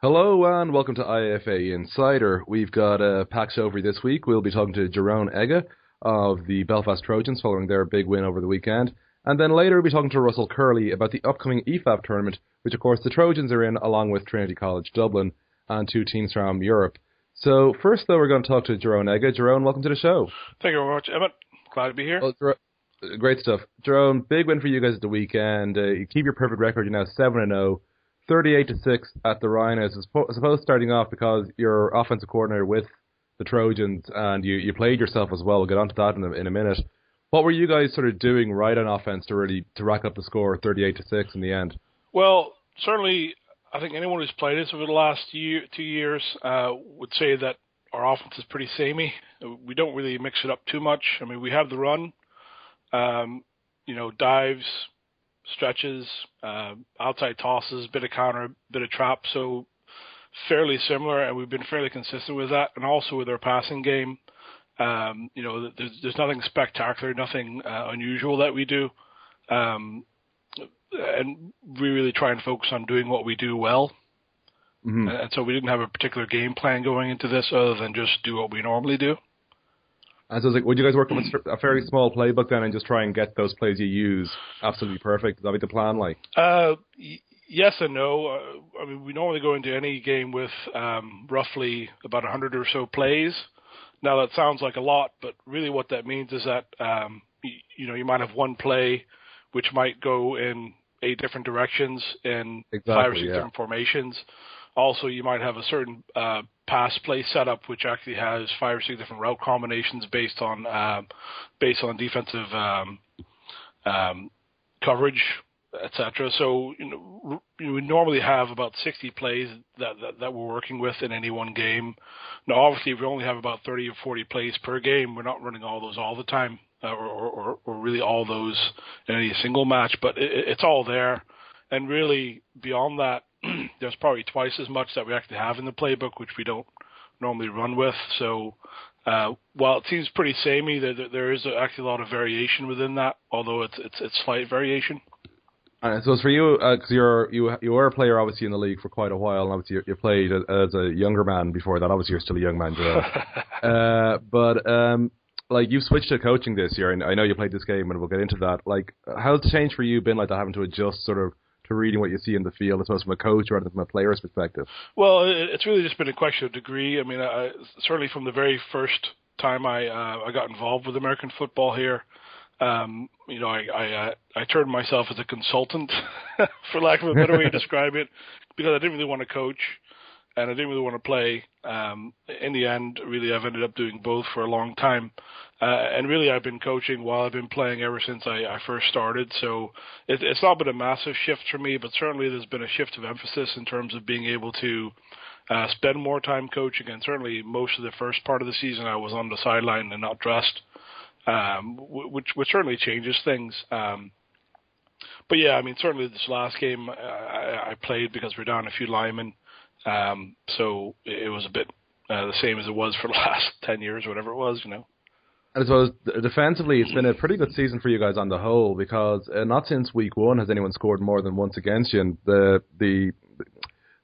Hello and welcome to IAFA Insider. We've got a packed show for you this week. We'll be talking to Jeroen Egge of the Belfast Trojans following their big win over the weekend. And then later we'll be talking to Russell Kerley about the upcoming EFAF Tournament, which of course the Trojans are in along with Trinity College Dublin and two teams from Europe. So first though we're going to talk to Jeroen Egge. Jeroen, welcome to the show. Thank you very much, Emmet. Glad to be here. Well, great stuff. Jeroen, big win for you guys at the weekend. You keep your perfect record. You're now 7-0. 38-6 at the Rhinos. I suppose starting off because you're offensive coordinator with the Trojans and you played yourself as well. We'll get onto that in a minute. What were you guys sort of doing right on offense to rack up the score 38-6 in the end? Well, certainly I think anyone who's played us over the last 2 years would say that our offense is pretty samey. We don't really mix it up too much. I mean, we have the run, dives, stretches, outside tosses, bit of counter, bit of trap, so fairly similar, and we've been fairly consistent with that. And also with our passing game, there's nothing spectacular, nothing unusual that we do, and we really try and focus on doing what we do well. Mm-hmm. And so we didn't have a particular game plan going into this other than just do what we normally do. And so, would you guys work with a fairly small playbook then and just try and get those plays you use absolutely perfect? Is that the plan like? Yes and no. I mean, we normally go into any game with roughly about 100 or so plays. Now, that sounds like a lot, but really what that means is that, you might have one play which might go in 8 different directions in 5 or 6 different formations. Also, you might have a certain pass play setup, which actually has 5 or 6 different route combinations based on defensive coverage, etc. So, we normally have about 60 plays that we're working with in any one game. Now, obviously, if we only have about 30 or 40 plays per game, we're not running all those all the time, or really all those in any single match. But it's all there, and really beyond that, there's probably twice as much that we actually have in the playbook, which we don't normally run with. So while it seems pretty samey, there is actually a lot of variation within that, although it's slight variation. So it's for you, because you were a player obviously in the league for quite a while, and obviously you played as a younger man before that. Obviously you're still a young man, Jeroen. But you've switched to coaching this year, and I know you played this game, and we'll get into that. Like, how's the change for you been like that, having to adjust sort of to reading what you see in the field, I suppose, from a coach rather than from a player's perspective? Well, it's really just been a question of degree. I mean, certainly from the very first time I got involved with American football here, I turned myself as a consultant, for lack of a better way to describe it, because I didn't really want to coach and I didn't really want to play. In the end, really, I've ended up doing both for a long time. And really, I've been coaching while I've been playing ever since I first started. So it's not been a massive shift for me, but certainly there's been a shift of emphasis in terms of being able to spend more time coaching. And certainly most of the first part of the season, I was on the sideline and not dressed, which certainly changes things. But yeah, I mean, certainly this last game I played because we're down a few linemen. So it was a bit the same as it was for the last 10 years, or whatever it was, And I suppose defensively, it's been a pretty good season for you guys on the whole, because not since week 1 has anyone scored more than once against you. And the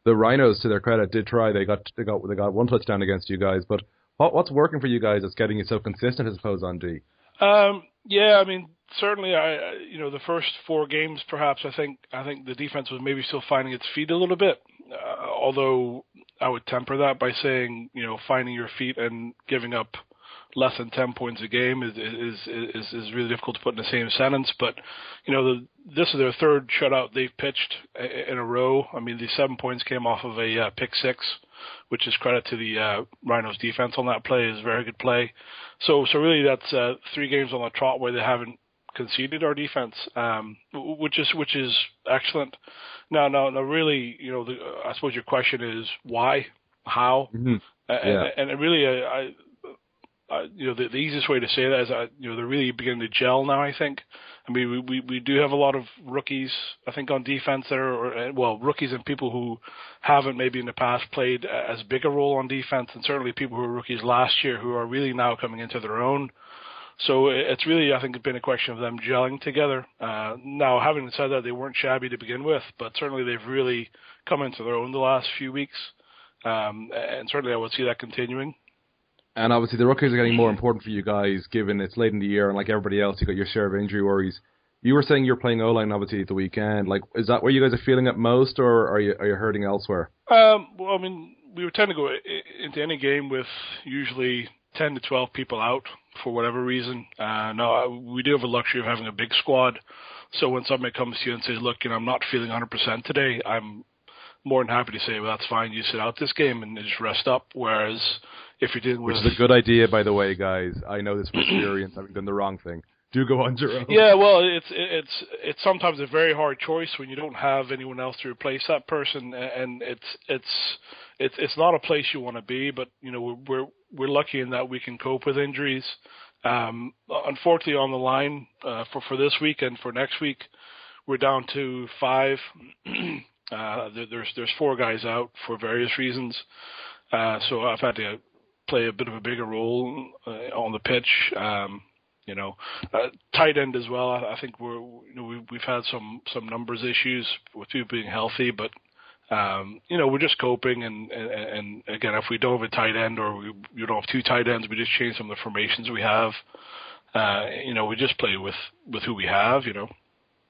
Rhinos, to their credit, did try. They got one touchdown against you guys. But what's working for you guys that's getting you so consistent, I suppose, on D? Yeah, I mean, certainly, the first 4 games, perhaps, I think the defense was maybe still finding its feet a little bit. Although I would temper that by saying, finding your feet and giving up less than 10 points a game is really difficult to put in the same sentence. But, this is their 3rd shutout they've pitched in a row. I mean, the 7 points came off of a pick 6, which is credit to the Rhinos defense on that play. Is a very good play. So really that's 3 games on the trot where they haven't conceded our defense, which is excellent. Now, really, I suppose your question is why, how, mm-hmm. Yeah. And really, the easiest way to say that is, they're really beginning to gel now, I think. I mean, we do have a lot of rookies, I think, on defense there, rookies and people who haven't maybe in the past played as big a role on defense, and certainly people who were rookies last year who are really now coming into their own. So it's really, I think, been a question of them gelling together. Now, having said that, they weren't shabby to begin with, but certainly they've really come into their own the last few weeks, and certainly I would see that continuing. And obviously the rookies are getting more important for you guys, given it's late in the year, and like everybody else, you got your share of injury worries. You were saying you're playing O-line obviously at the weekend. Like, is that where you guys are feeling it most, or are you hurting elsewhere? Well, I mean, we would tend to go into any game with usually 10 to 12 people out for whatever reason. No, we do have a luxury of having a big squad. So when somebody comes to you and says, look, I'm not feeling 100% today, I'm more than happy to say, well, that's fine. You sit out this game and just rest up. Whereas if you're dealing with... Which is a good idea, by the way, guys. I know this from experience, having done the wrong thing. Do go on, Jeroen. Yeah, well, it's sometimes a very hard choice when you don't have anyone else to replace that person, and it's not a place you want to be. But we're lucky in that we can cope with injuries. Unfortunately, on the line for this week and for next week, we're down to 5. There's 4 guys out for various reasons. So I've had to play a bit of a bigger role on the pitch. Tight end as well. I think we've had some numbers issues with people being healthy, but we're just coping. And again, if we don't have a tight end or we don't have 2 tight ends, we just change some of the formations we have. We just play with who we have. And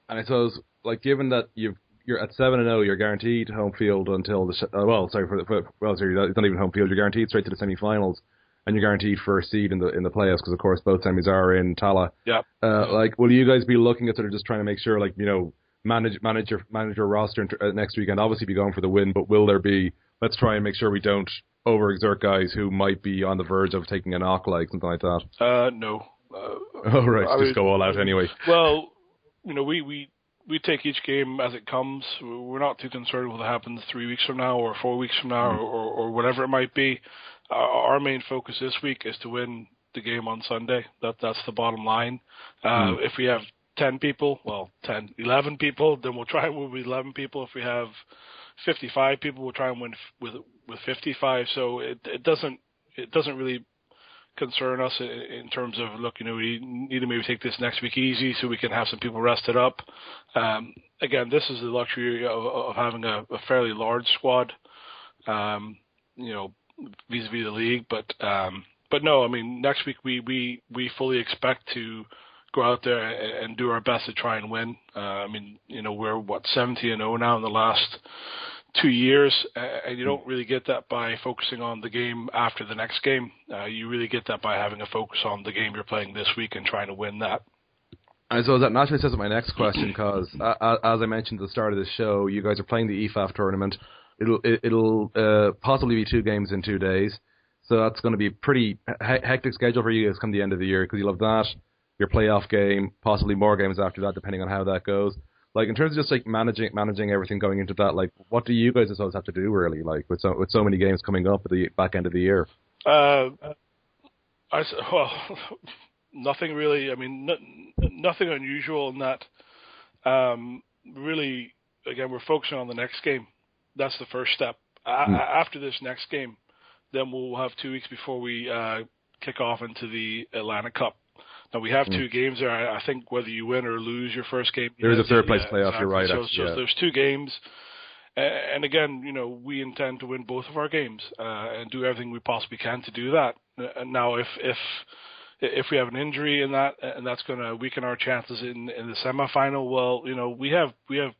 I suppose, like, given that you're at 7-0, you're guaranteed home field until it's not even home field. You're guaranteed straight to the semi-finals. And you're guaranteed first seed in the playoffs because, of course, both semis are in Tallaght. Yeah. Will you guys be looking at sort of just trying to make sure, manage your roster next weekend? Obviously, be going for the win, but will there be? Let's try and make sure we don't overexert guys who might be on the verge of taking a knock, like something like that. No. Just go all out anyway. Well, we take each game as it comes. We're not too concerned with what happens 3 weeks from now or 4 weeks from now or whatever it might be. Our main focus this week is to win the game on Sunday. That's the bottom line. If we have 11 people, then we'll try and win with 11 people. If we have 55 people, we'll try and win with 55. So it doesn't really concern us in terms of, look, we need to maybe take this next week easy so we can have some people rested up. Again, this is the luxury of having a fairly large squad, vis-a-vis the league. But no, I mean, next week we fully expect to go out there and do our best to try and win. We're 17-0 now in the last 2 years, and you don't really get that by focusing on the game after the next game. You really get that by having a focus on the game you're playing this week and trying to win that. And so that naturally says my next question, because as I mentioned at the start of the show, you guys are playing the EFAF tournament. It'll possibly be 2 games in 2 days, so that's going to be a pretty hectic schedule for you guys come the end of the year, because you'll have that, your playoff game, possibly more games after that, depending on how that goes. Like, in terms of just like managing everything going into that, like, what do you guys have to do really, like with so many games coming up at the back end of the year? Nothing really. I mean, nothing unusual in that. Really, again, we're focusing on the next game. That's the first step. After this next game, then we'll have 2 weeks before we kick off into the Atlantic Cup. Now, we have 2 games there. I think whether you win or lose your first game... There is a third-place playoff, you're right. So there's 2 games. And again, we intend to win both of our games and do everything we possibly can to do that. Now, if we have an injury in that, and that's going to weaken our chances in the semifinal, well, we have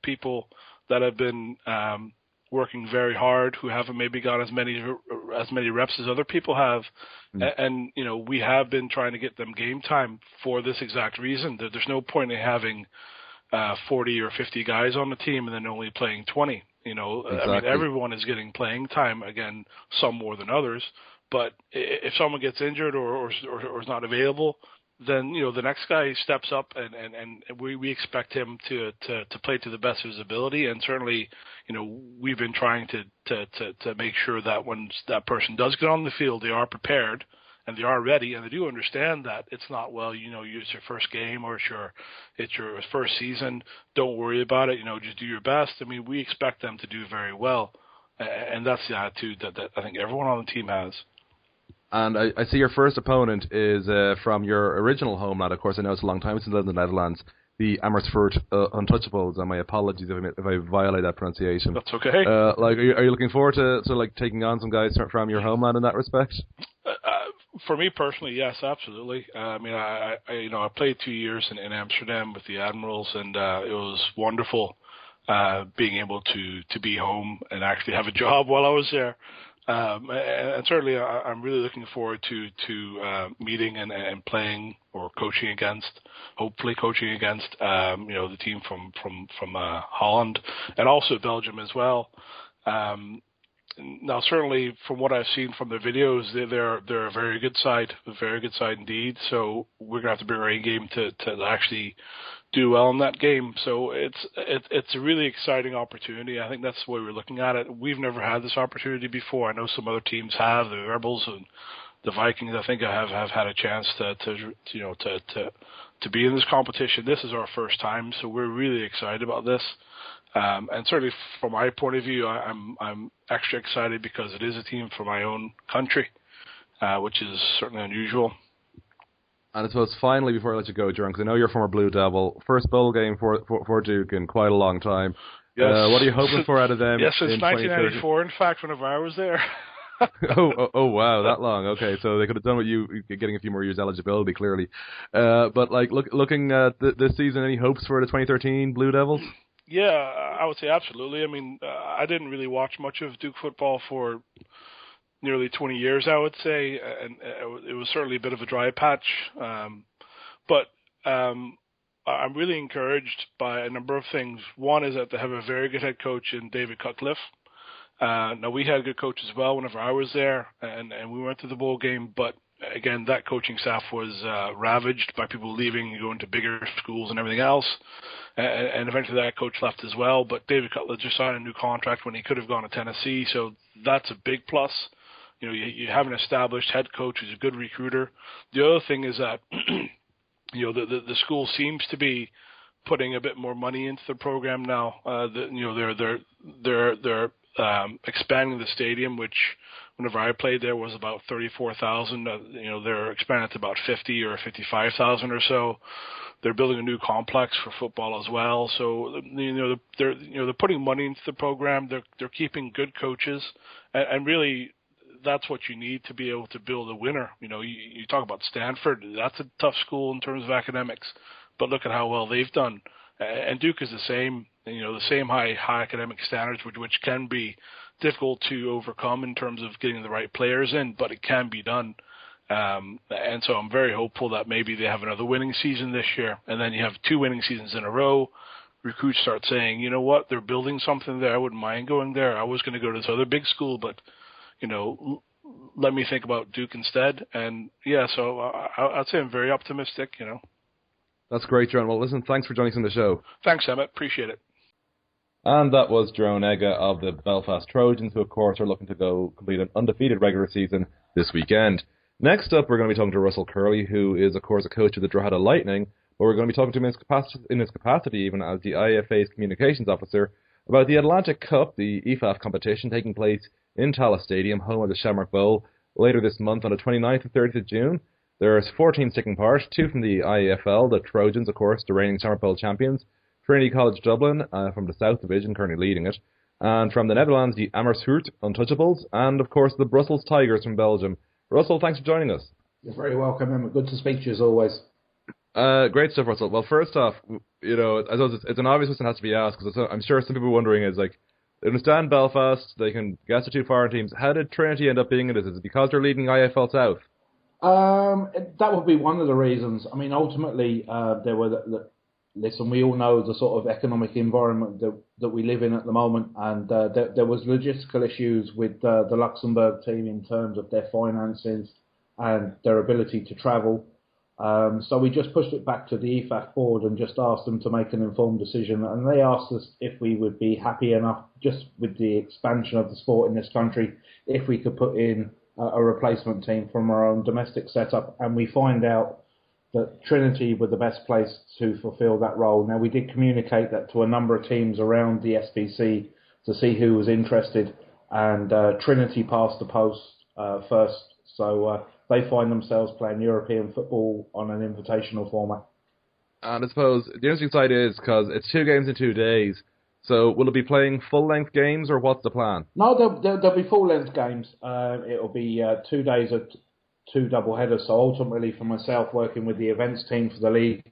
people that have been working very hard who haven't maybe got as many reps as other people have, and we have been trying to get them game time for this exact reason. There's no point in having 40 or 50 guys on the team and then only playing 20. Exactly. I mean, everyone is getting playing time, again, some more than others. But if someone gets injured or is not available, then the next guy steps up, and we expect him to play to the best of his ability. And certainly, we've been trying to make sure that when that person does get on the field, they are prepared and they are ready, and they do understand that it's not, it's your first game or it's your first season. Don't worry about it. Just do your best. I mean, we expect them to do very well, and that's the attitude that I think everyone on the team has. And I see your first opponent is from your original homeland. Of course, I know it's a long time since I was in the Netherlands. The Amersfoort Untouchables, and my apologies if I violate that pronunciation. That's okay. Are you looking forward to taking on some guys from your homeland in that respect? For me personally, yes, absolutely. I mean, I played 2 years in Amsterdam with the Admirals, and it was wonderful being able to be home and actually have a job while I was there. And certainly, I'm really looking forward to meeting and playing or hopefully coaching against, the team from Holland and also Belgium as well. Now, certainly, from what I've seen from the videos, they're a very good side indeed. So we're gonna have to bring our A game to actually do well in that game. So it's a really exciting opportunity. I think that's the way we're looking at it. We've never had this opportunity before. I know some other teams have. The Rebels and the Vikings, I think, have had a chance to be in this competition. This is our first time, so we're really excited about this. And certainly, from my point of view, I'm extra excited because it is a team from my own country, which is certainly unusual. And I suppose finally, before I let you go, Jeroen, because I know you're a former Blue Devil, first bowl game for Duke in quite a long time. Yes. What are you hoping for out of them? Yes, since 1994, in fact, whenever I was there. oh wow, that long. Okay, so they could have done with you getting a few more years eligibility, clearly. But looking at this season, any hopes for the 2013 Blue Devils? Yeah, I would say absolutely. I mean, I didn't really watch much of Duke football for nearly 20 years, I would say, and it was certainly a bit of a dry patch. But I'm really encouraged by a number of things. One is that they have a very good head coach in David Cutcliffe. Now, we had a good coach as well whenever I was there, and we went to the bowl game, but again, that coaching staff was ravaged by people leaving and going to bigger schools and everything else. And eventually that coach left as well. But David Cutler just signed a new contract when he could have gone to Tennessee. So that's a big plus. You know, you have an established head coach who's a good recruiter. The other thing is that, the school seems to be putting a bit more money into the program now. They're expanding the stadium, which whenever I played there was about 34,000. They're expanding to about 50 or 55,000 or so. They're building a new complex for football as well. So they're putting money into the program. They're keeping good coaches, and really that's what you need to be able to build a winner. You talk about Stanford. That's a tough school in terms of academics, but look at how well they've done. And Duke is the same. The same high academic standards, which can be difficult to overcome in terms of getting the right players in, but it can be done. And so I'm very hopeful that maybe they have another winning season this year, and then you have 2 winning seasons in a row. Recruits start saying, you know what, they're building something there. I wouldn't mind going there. I was going to go to this other big school, but, let me think about Duke instead. And, yeah, so I'd say I'm very optimistic, That's great, Jeroen. Well, listen, thanks for joining us on the show. Thanks, Emmet. Appreciate it. And that was Jeroen Egge of the Belfast Trojans, who, of course, are looking to go complete an undefeated regular season this weekend. Next up, we're going to be talking to Russell Kerley, who is, of course, a coach of the Drogheda Lightning, but we're going to be talking to him in his capacity even as the IAFA's Communications Officer about the Atlantic Cup, the EFAF competition taking place in Tallaght Stadium, home of the Shamrock Bowl, later this month on the 29th and 30th of June. There's 14 taking part, 2 from the IAFL, the Trojans, of course, the reigning Shamrock Bowl champions, Trinity College Dublin from the South Division, currently leading it, and from the Netherlands, the Amersfoort Untouchables, and, of course, the Brussels Tigers from Belgium. Russell, thanks for joining us. You're very welcome, Emma. Good to speak to you as always. Great stuff, Russell. Well, first off, I suppose it's an obvious question that has to be asked, because I'm sure some people are wondering is, they understand Belfast, they can guess the 2 foreign teams. How did Trinity end up being in this? Is it because they're leading IFL South? That would be one of the reasons. I mean, ultimately, there were listen, we all know the sort of economic environment that we live in at the moment, and there was logistical issues with the Luxembourg team in terms of their finances and their ability to travel. So we just pushed it back to the EFAF board and just asked them to make an informed decision, and they asked us if we would be happy enough, just with the expansion of the sport in this country, if we could put in a replacement team from our own domestic setup, and we find out that Trinity were the best place to fulfil that role. Now, we did communicate that to a number of teams around the SBC to see who was interested, and Trinity passed the post first So they find themselves playing European football on an invitational format. And I suppose the interesting side is because it's 2 games in 2 days. So will it be playing full-length games, or what's the plan? No, there'll be full-length games. It'll be 2 days of 2 double headers. So ultimately, for myself, working with the events team for the league,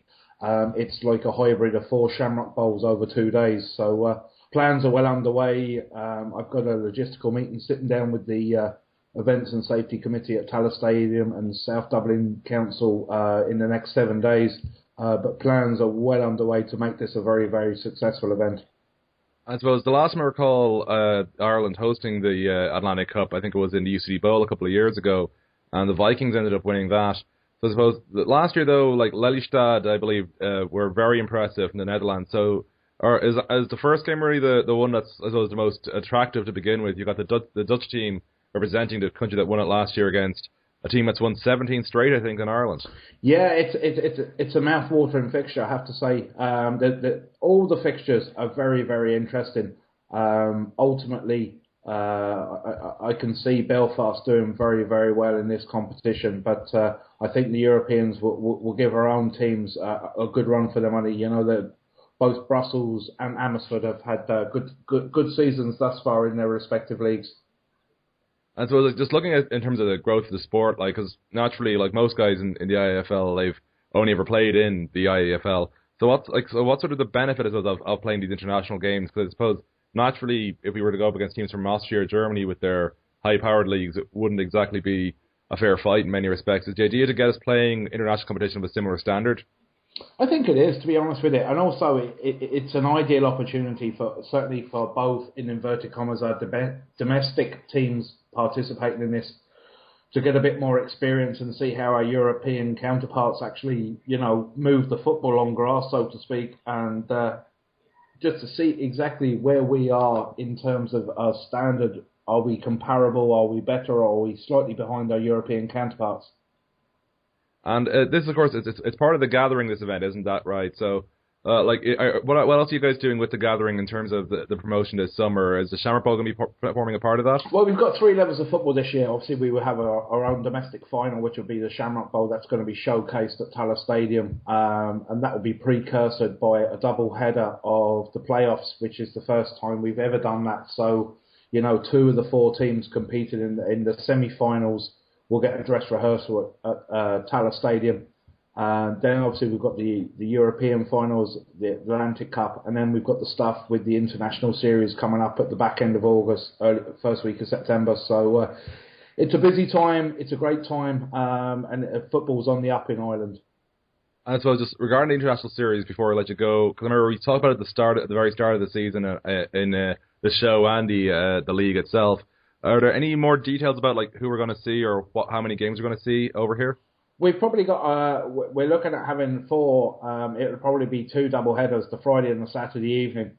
it's like a hybrid of 4 Shamrock Bowls over 2 days. So plans are well underway. I've got a logistical meeting sitting down with the Events and Safety Committee at Tallaght Stadium and South Dublin Council in the next 7 days. But plans are well underway to make this a very, very successful event. I suppose the last time I recall Ireland hosting the Atlantic Cup, I think it was in the UCD Bowl a couple of years ago, and the Vikings ended up winning that. So I suppose last year, though, like Lelystad, I believe, were very impressive in the Netherlands. So is the first game really the one that's, I suppose, the most attractive to begin with? You got the Dutch team representing the country that won it last year against a team that's won 17 straight, I think, in Ireland. Yeah, it's a mouth-watering fixture, I have to say. All the fixtures are very, very interesting. Ultimately, I can see Belfast doing very, very well in this competition, but I think the Europeans will give our own teams a good run for their money. You know that both Brussels and Amersfoort have had good seasons thus far in their respective leagues. And so, just looking at in terms of the growth of the sport, like, because naturally, like most guys in the IAFL, they've only ever played in the IAFL. So what's sort of the benefit of playing these international games? Because I suppose naturally, if we were to go up against teams from Austria or Germany with their high-powered leagues, it wouldn't exactly be a fair fight in many respects. Is the idea to get us playing international competition of a similar standard? I think it is, to be honest with you, and also it's an ideal opportunity certainly for both, in inverted commas, our domestic teams participating in this to get a bit more experience and see how our European counterparts actually, move the football on grass, so to speak, and just to see exactly where we are in terms of our standard. Are we comparable? Are we better? Or are we slightly behind our European counterparts? And this, of course, it's part of the gathering, this event, isn't that right? So, what else are you guys doing with the gathering in terms of the promotion this summer? Is the Shamrock Bowl going to be forming a part of that? Well, we've got 3 levels of football this year. Obviously, we will have our own domestic final, which will be the Shamrock Bowl. That's going to be showcased at Tallaght Stadium. And that will be precursored by a double header of the playoffs, which is the first time we've ever done that. So, 2 of the 4 teams competed in the semi-finals. We'll get a dress rehearsal at Tallaght Stadium. Then obviously we've got the European finals, the Atlantic Cup, and then we've got the stuff with the international series coming up at the back end of August, first week of September. So it's a busy time, it's a great time, and football's on the up in Ireland. And so just regarding the international series, before I let you go, because I remember we talked about it at the very start of the season in the show and the league itself. Are there any more details about who we're going to see or how many games we're going to see over here? We've probably got. We're looking at having 4. It'll probably be 2 double headers, the Friday and the Saturday evening.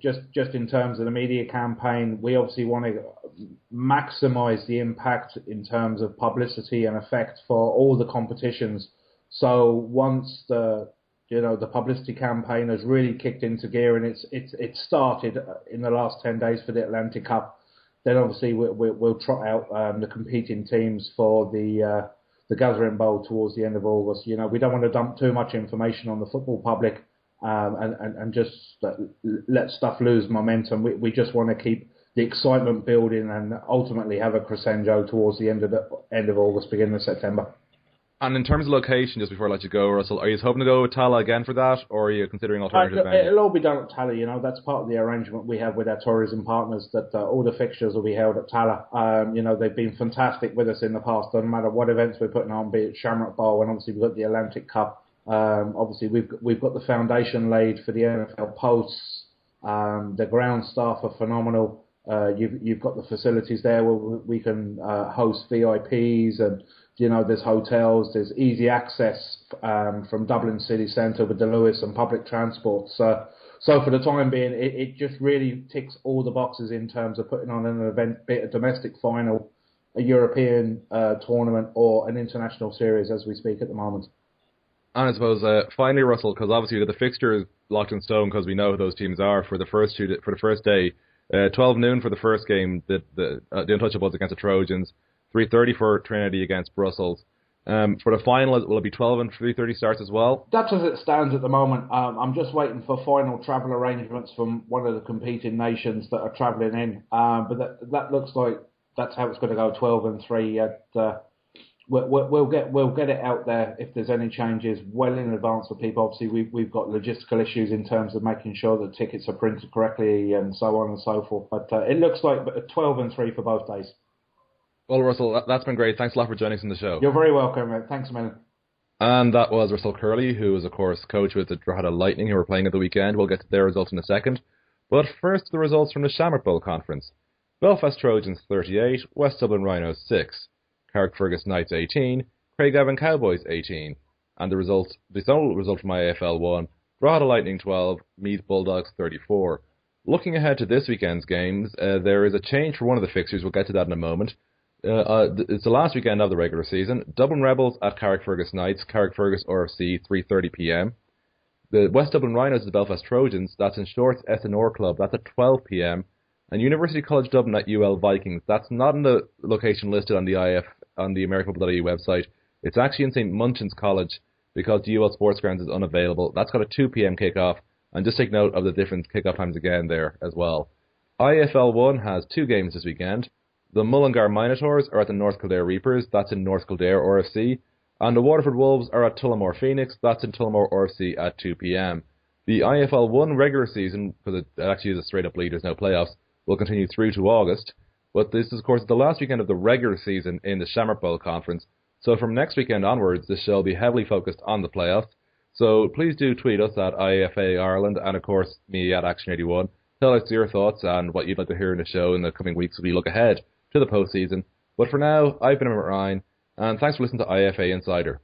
Just in terms of the media campaign, we obviously want to maximise the impact in terms of publicity and effect for all the competitions. So once the publicity campaign has really kicked into gear and it's started in the last 10 days for the Atlantic Cup, then obviously we'll trot out the competing teams for the Gathering Bowl towards the end of August. We don't want to dump too much information on the football public and just let stuff lose momentum. We just want to keep the excitement building and ultimately have a crescendo towards the end of August, beginning of September. And in terms of location, just before I let you go, Russell, are you hoping to go with Tallaght again for that, or are you considering alternative venues? It'll all be done at Tallaght. That's part of the arrangement we have with our tourism partners, that all the fixtures will be held at Tallaght. They've been fantastic with us in the past, no matter what events we're putting on, be it Shamrock Bowl, and obviously we've got the Atlantic Cup. Obviously we've got the foundation laid for the NFL posts. The ground staff are phenomenal. You've got the facilities there where we can host VIPs, and there's hotels, there's easy access from Dublin city centre with the Lewis and public transport. So for the time being, it just really ticks all the boxes in terms of putting on an event, be it a domestic final, a European tournament, or an international series as we speak at the moment. And I suppose finally, Russell, because obviously the fixture is locked in stone because we know who those teams are for the first day. 12 noon for the first game, the Untouchables against the Trojans. 3:30 for Trinity against Brussels. For the final, will it be 12 and 3:30 starts as well? That's as it stands at the moment. I'm just waiting for final travel arrangements from one of the competing nations that are travelling in. But that looks like that's how it's going to go, 12 and 3. We'll get it out there if there's any changes well in advance for people. Obviously, we've got logistical issues in terms of making sure that tickets are printed correctly and so on and so forth. But it looks like 12 and 3 for both days. Well, Russell, that's been great. Thanks a lot for joining us on the show. You're very welcome, mate. Thanks a million. And that was Russell Kerley, who is, of course, coach with the Drogheda Lightning, who were playing at the weekend. We'll get to their results in a second. But first, the results from the Shamrock Bowl Conference. Belfast Trojans 38, West Dublin Rhinos 6, Carrickfergus Knights 18, Craigavon Cowboys 18. And the sole result from IAFL 1, Drogheda Lightning 12, Meath Bulldogs 34. Looking ahead to this weekend's games, there is a change for one of the fixtures. We'll get to that in a moment. It's the last weekend of the regular season. Dublin Rebels at Carrickfergus Knights, Carrickfergus RFC, 3:30 p.m. The West Dublin Rhinos at the Belfast Trojans, that's in Shorts SNR Club, that's at 12 p.m. And University College Dublin at UL Vikings, that's not in the location listed on the AmericanFootball.ie website. It's actually in St. Munchin's College because the UL Sports Grounds is unavailable. That's got a 2 p.m. kickoff, and just take note of the different kickoff times again there as well. IFL 1 has 2 games this weekend. The Mullingar Minotaurs are at the North Kildare Reapers, that's in North Kildare RFC, and the Waterford Wolves are at Tullamore Phoenix, that's in Tullamore RFC at 2 p.m. The IFL 1 regular season, because it actually is a straight-up league, there's no playoffs, will continue through to August, but this is, of course, the last weekend of the regular season in the Shamrock Bowl Conference, so from next weekend onwards, this show will be heavily focused on the playoffs, so please do tweet us at IAFA Ireland, and of course, me at Action81. Tell us your thoughts and what you'd like to hear in the show in the coming weeks as we look ahead to the postseason. But for now, I've been Emmet Ryan, and thanks for listening to IFA Insider.